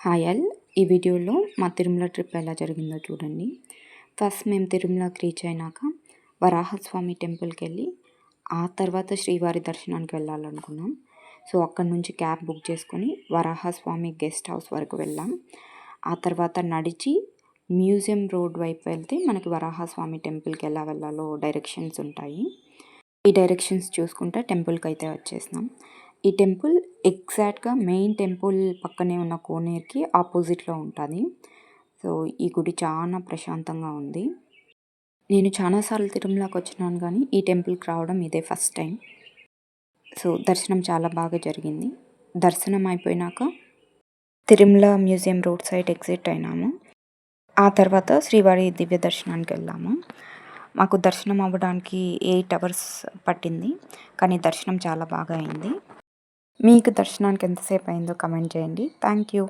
Hi all. ఈ వీడియోలో మా తిరుమల ట్రిప్ ఎలా జరిగిందో చూడండి. ఫస్ట్ మేము తిరుమలకి రీచ్ అయినాక వరాహస్వామి టెంపుల్కి వెళ్ళి ఆ తర్వాత శ్రీవారి దర్శనానికి వెళ్ళాలనుకున్నాం. సో అక్కడి నుంచి క్యాబ్ బుక్ చేసుకొని వరాహస్వామి గెస్ట్ హౌస్ వరకు వెళ్ళాం. ఆ తర్వాత నడిచి మ్యూజియం రోడ్ వైపు వెళ్తే మనకి వరాహస్వామి టెంపుల్కి ఎలా వెళ్ళాలో డైరెక్షన్స్ ఉంటాయి. ఈ డైరెక్షన్స్ చూసుకుంటే టెంపుల్కి అయితే వచ్చేసినాం. ఈ టెంపుల్ ఎగ్జాక్ట్గా మెయిన్ టెంపుల్ పక్కనే ఉన్న కోనేరుకి ఆపోజిట్లో ఉంటుంది. సో ఈ గుడి చాలా ప్రశాంతంగా ఉంది. నేను చాలాసార్లు తిరుమలకి వచ్చినాను కానీ ఈ టెంపుల్కి రావడం ఇదే ఫస్ట్ టైం. సో దర్శనం చాలా బాగా జరిగింది. దర్శనం అయిపోయినాక Tirumala museum road side exit అయినాము. ఆ తర్వాత శ్రీవారి దివ్య దర్శనానికి వెళ్ళాము. మాకు దర్శనం అవ్వడానికి 8 అవర్స్ పట్టింది, కానీ దర్శనం చాలా బాగా అయింది. మీకు దర్శనానికి ఎంతసేపు అయిందో కమెంట్ చేయండి. Thank you.